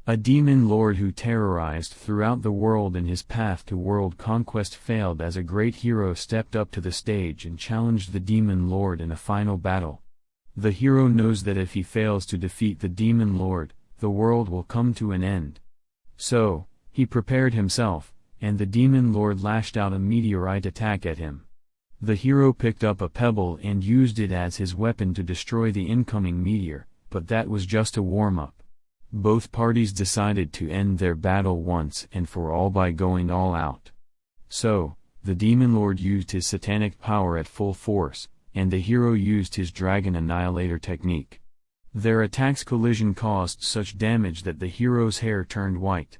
A demon lord who terrorized throughout the world in his path to world conquest failed as a great hero stepped up to the stage and challenged the demon lord in a final battle. The hero knows that if he fails to defeat the demon lord, the world will come to an end. So, he prepared himself, and the demon lord lashed out a meteorite attack at him. The hero picked up a pebble and used it as his weapon to destroy the incoming meteor, but that was just a warm-up. Both parties decided to end their battle once and for all by going all out. So, the demon lord used his satanic power at full force, and the hero used his dragon annihilator technique. Their attack's collision caused such damage that the hero's hair turned white.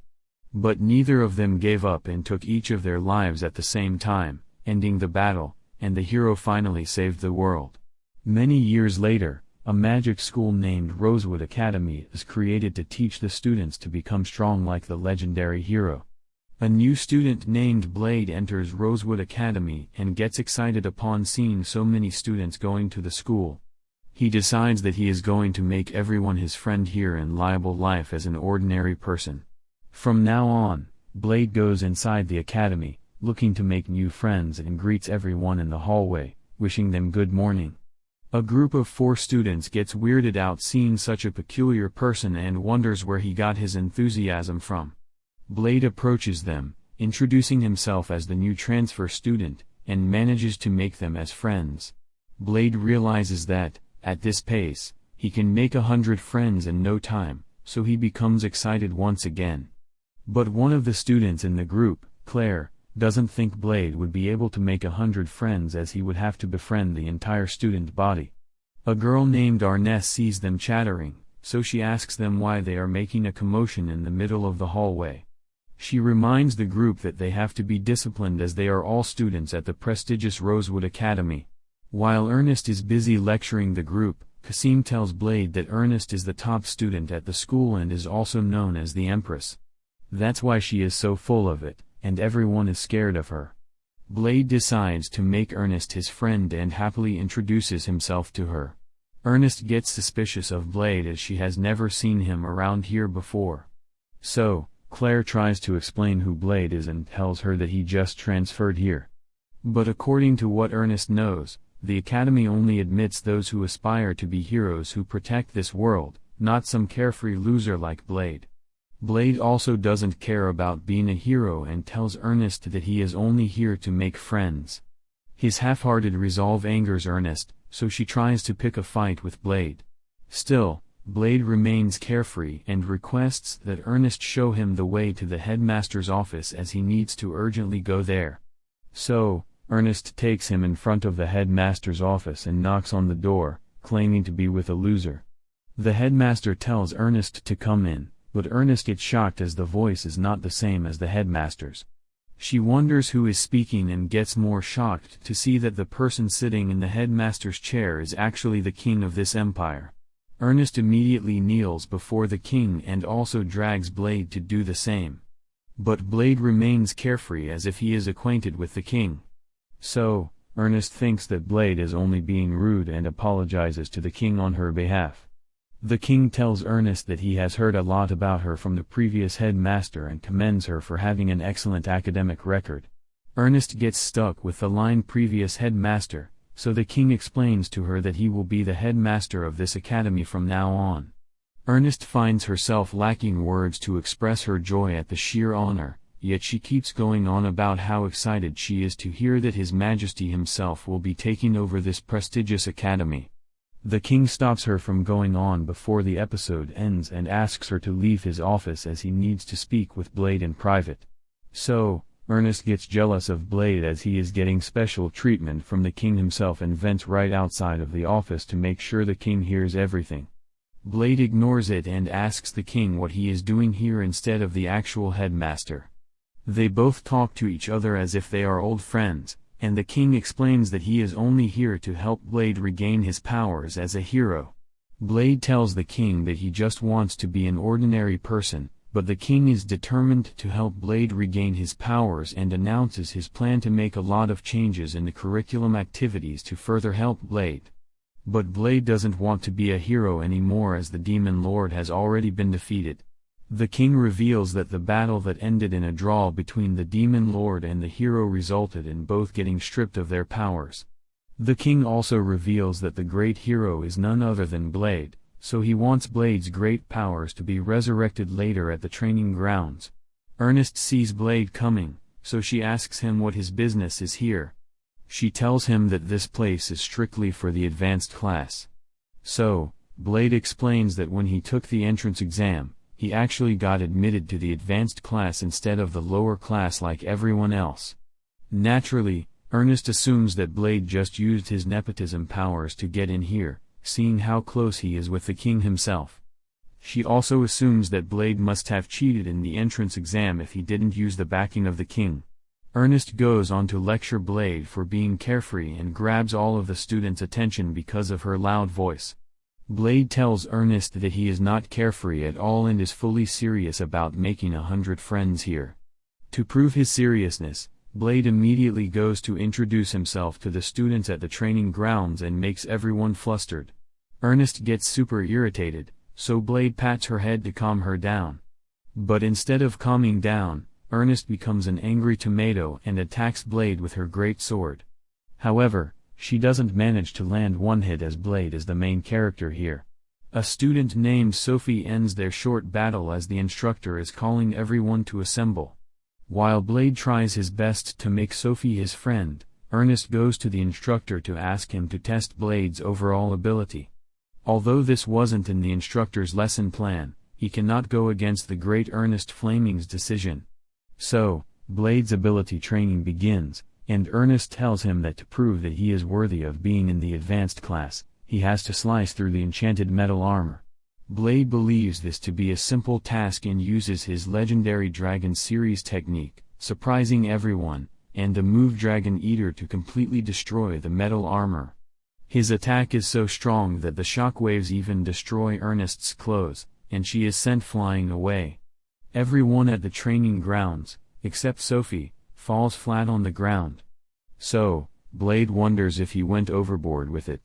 But neither of them gave up and took each of their lives at the same time, ending the battle, and the hero finally saved the world. Many years later, a magic school named Rosewood Academy is created to teach the students to become strong like the legendary hero. A new student named Blade enters Rosewood Academy and gets excited upon seeing so many students going to the school. He decides that he is going to make everyone his friend here and live life as an ordinary person. From now on, Blade goes inside the academy, looking to make new friends and greets everyone in the hallway, wishing them good morning. A group of 4 students gets weirded out seeing such a peculiar person and wonders where he got his enthusiasm from. Blade approaches them, introducing himself as the new transfer student, and manages to make them as friends. Blade realizes that, at this pace, he can make 100 friends in no time, so he becomes excited once again. But one of the students in the group, Claire, doesn't think Blade would be able to make 100 friends as he would have to befriend the entire student body. A girl named Arness sees them chattering, so she asks them why they are making a commotion in the middle of the hallway. She reminds the group that they have to be disciplined as they are all students at the prestigious Rosewood Academy. While Ernest is busy lecturing the group, Kasim tells Blade that Ernest is the top student at the school and is also known as the Empress. That's why she is so full of it, and everyone is scared of her. Blade decides to make Ernest his friend and happily introduces himself to her. Ernest gets suspicious of Blade as she has never seen him around here before. So, Claire tries to explain who Blade is and tells her that he just transferred here. But according to what Ernest knows, the Academy only admits those who aspire to be heroes who protect this world, not some carefree loser like Blade. Blade also doesn't care about being a hero and tells Ernest that he is only here to make friends. His half-hearted resolve angers Ernest, so she tries to pick a fight with Blade. Still, Blade remains carefree and requests that Ernest show him the way to the headmaster's office as he needs to urgently go there. So, Ernest takes him in front of the headmaster's office and knocks on the door, claiming to be with a loser. The headmaster tells Ernest to come in, but Ernest gets shocked as the voice is not the same as the headmaster's. She wonders who is speaking and gets more shocked to see that the person sitting in the headmaster's chair is actually the king of this empire. Ernest immediately kneels before the king and also drags Blade to do the same. But Blade remains carefree as if he is acquainted with the king. So, Ernest thinks that Blade is only being rude and apologizes to the king on her behalf. The king tells Ernest that he has heard a lot about her from the previous headmaster and commends her for having an excellent academic record. Ernest gets stuck with the line previous headmaster, so the king explains to her that he will be the headmaster of this academy from now on. Ernest finds herself lacking words to express her joy at the sheer honor, yet she keeps going on about how excited she is to hear that His Majesty himself will be taking over this prestigious academy. The king stops her from going on before the episode ends and asks her to leave his office as he needs to speak with Blade in private. So, Ernest gets jealous of Blade as he is getting special treatment from the king himself and vents right outside of the office to make sure the king hears everything. Blade ignores it and asks the king what he is doing here instead of the actual headmaster. They both talk to each other as if they are old friends, and the king explains that he is only here to help Blade regain his powers as a hero. Blade tells the king that he just wants to be an ordinary person, but the king is determined to help Blade regain his powers and announces his plan to make a lot of changes in the curriculum activities to further help Blade. But Blade doesn't want to be a hero anymore as the Demon Lord has already been defeated. The king reveals that the battle that ended in a draw between the demon lord and the hero resulted in both getting stripped of their powers. The king also reveals that the great hero is none other than Blade, so he wants Blade's great powers to be resurrected later at the training grounds. Ernest sees Blade coming, so she asks him what his business is here. She tells him that this place is strictly for the advanced class. So, Blade explains that when he took the entrance exam, he actually got admitted to the advanced class instead of the lower class like everyone else. Naturally, Ernest assumes that Blade just used his nepotism powers to get in here, seeing how close he is with the king himself. She also assumes that Blade must have cheated in the entrance exam if he didn't use the backing of the king. Ernest goes on to lecture Blade for being carefree and grabs all of the students' attention because of her loud voice. Blade tells Ernest that he is not carefree at all and is fully serious about making 100 friends here. To prove his seriousness, Blade immediately goes to introduce himself to the students at the training grounds and makes everyone flustered. Ernest gets super irritated, so Blade pats her head to calm her down. But instead of calming down, Ernest becomes an angry tomato and attacks Blade with her great sword. However, she doesn't manage to land one hit as Blade is the main character here. A student named Sophie ends their short battle as the instructor is calling everyone to assemble. While Blade tries his best to make Sophie his friend, Ernest goes to the instructor to ask him to test Blade's overall ability. Although this wasn't in the instructor's lesson plan, he cannot go against the great Ernest Flaming's decision. So, Blade's ability training begins, and Ernest tells him that to prove that he is worthy of being in the advanced class, he has to slice through the enchanted metal armor. Blade believes this to be a simple task and uses his legendary Dragon Series technique, surprising everyone, and the move Dragon Eater to completely destroy the metal armor. His attack is so strong that the shockwaves even destroy Ernest's clothes, and she is sent flying away. Everyone at the training grounds, except Sophie, falls flat on the ground. So, Blade wonders if he went overboard with it.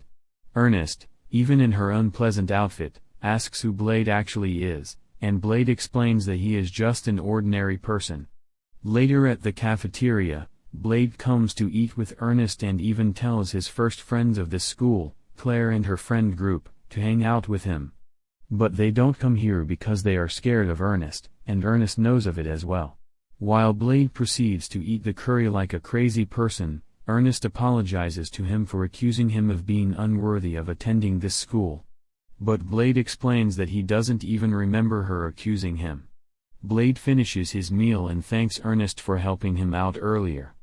Ernest, even in her unpleasant outfit, asks who Blade actually is, and Blade explains that he is just an ordinary person. Later at the cafeteria, Blade comes to eat with Ernest and even tells his first friends of this school, Claire and her friend group, to hang out with him. But they don't come here because they are scared of Ernest, and Ernest knows of it as well. While Blade proceeds to eat the curry like a crazy person, Ernest apologizes to him for accusing him of being unworthy of attending this school. But Blade explains that he doesn't even remember her accusing him. Blade finishes his meal and thanks Ernest for helping him out earlier.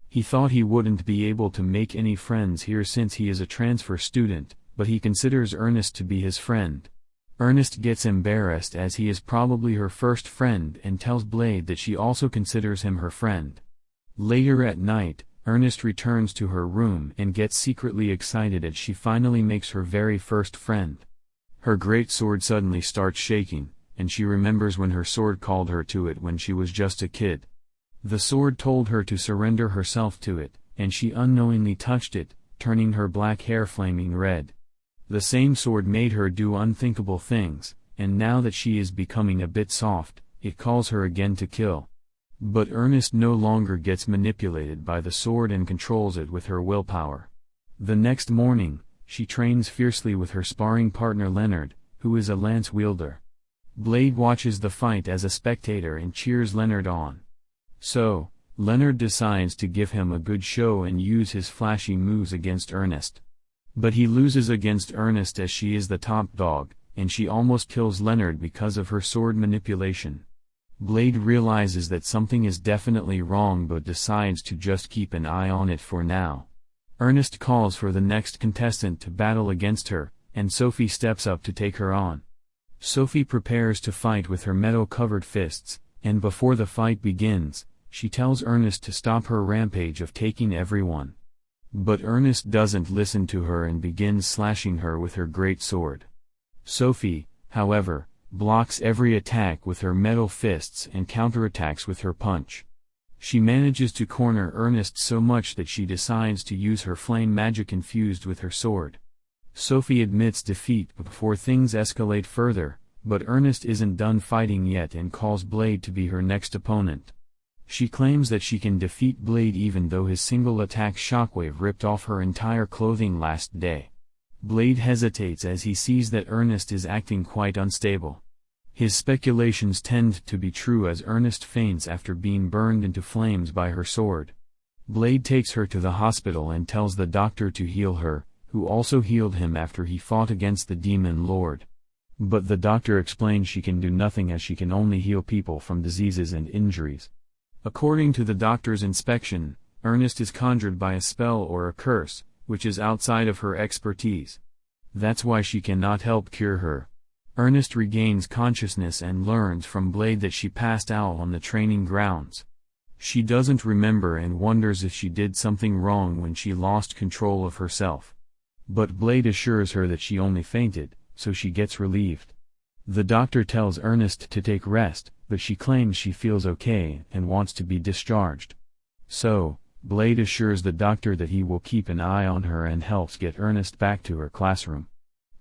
He thought he wouldn't be able to make any friends here since he is a transfer student, but he considers Ernest to be his friend. Ernest gets embarrassed as he is probably her first friend and tells Blade that she also considers him her friend. Later at night, Ernest returns to her room and gets secretly excited as she finally makes her very first friend. Her great sword suddenly starts shaking, and she remembers when her sword called her to it when she was just a kid. The sword told her to surrender herself to it, and she unknowingly touched it, turning her black hair flaming red. The same sword made her do unthinkable things, and now that she is becoming a bit soft, it calls her again to kill. But Ernest no longer gets manipulated by the sword and controls it with her willpower. The next morning, she trains fiercely with her sparring partner Leonard, who is a lance wielder. Blade watches the fight as a spectator and cheers Leonard on. So, Leonard decides to give him a good show and use his flashy moves against Ernest. But he loses against Ernest as she is the top dog, and she almost kills Leonard because of her sword manipulation. Blade realizes that something is definitely wrong but decides to just keep an eye on it for now. Ernest calls for the next contestant to battle against her, and Sophie steps up to take her on. Sophie prepares to fight with her metal-covered fists, and before the fight begins, she tells Ernest to stop her rampage of taking everyone. But Ernest doesn't listen to her and begins slashing her with her great sword. Sophie, however, blocks every attack with her metal fists and counterattacks with her punch. She manages to corner Ernest so much that she decides to use her flame magic infused with her sword. Sophie admits defeat, but before things escalate further, But Ernest isn't done fighting yet and calls Blade to be her next opponent. She claims that she can defeat Blade even though his single attack Shockwave ripped off her entire clothing last day. Blade hesitates as he sees that Ernest is acting quite unstable. His speculations tend to be true as Ernest faints after being burned into flames by her sword. Blade takes her to the hospital and tells the doctor to heal her, who also healed him after he fought against the Demon Lord. But the doctor explains she can do nothing as she can only heal people from diseases and injuries. According to the doctor's inspection, Ernest is conjured by a spell or a curse, which is outside of her expertise. That's why she cannot help cure her. Ernest regains consciousness and learns from Blade that she passed out on the training grounds. She doesn't remember and wonders if she did something wrong when she lost control of herself. But Blade assures her that she only fainted, so she gets relieved. The doctor tells Ernest to take rest, but she claims she feels okay and wants to be discharged. So, Blade assures the doctor that he will keep an eye on her and helps get Ernest back to her classroom.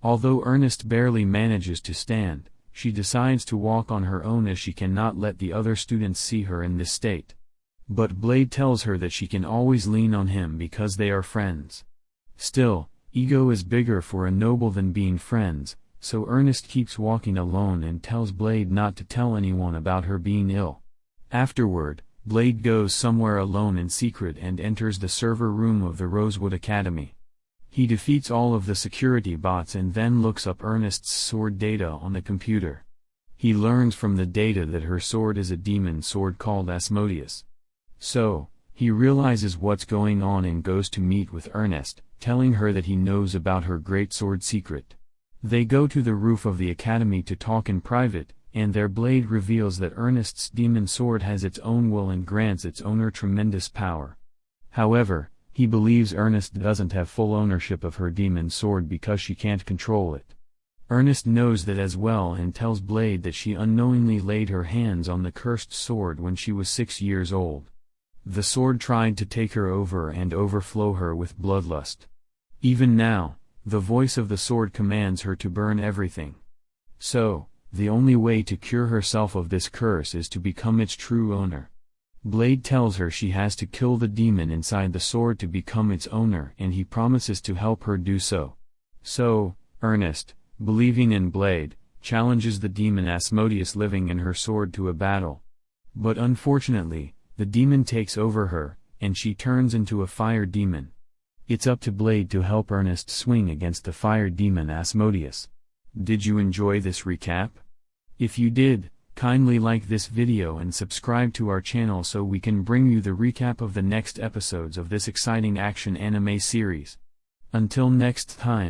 Although Ernest barely manages to stand, she decides to walk on her own as she cannot let the other students see her in this state. But Blade tells her that she can always lean on him because they are friends. Still, ego is bigger for a noble than being friends, so Ernest keeps walking alone and tells Blade not to tell anyone about her being ill. Afterward, Blade goes somewhere alone in secret and enters the server room of the Rosewood Academy. He defeats all of the security bots and then looks up Ernest's sword data on the computer. He learns from the data that her sword is a demon sword called Asmodeus. So, he realizes what's going on and goes to meet with Ernest, telling her that he knows about her great sword secret. They go to the roof of the academy to talk in private, and there Blade reveals that Ernest's demon sword has its own will and grants its owner tremendous power. However, he believes Ernest doesn't have full ownership of her demon sword because she can't control it. Ernest knows that as well and tells Blade that she unknowingly laid her hands on the cursed sword when she was 6 years old. The sword tried to take her over and overflow her with bloodlust. Even now, the voice of the sword commands her to burn everything. So, the only way to cure herself of this curse is to become its true owner. Blade tells her she has to kill the demon inside the sword to become its owner and he promises to help her do so. So, Ernest, believing in Blade, challenges the demon Asmodeus living in her sword to a battle. But unfortunately, the demon takes over her, and she turns into a fire demon. It's up to Blade to help Ernest swing against the fire demon Asmodeus. Did you enjoy this recap? If you did, kindly like this video and subscribe to our channel so we can bring you the recap of the next episodes of this exciting action anime series. Until next time.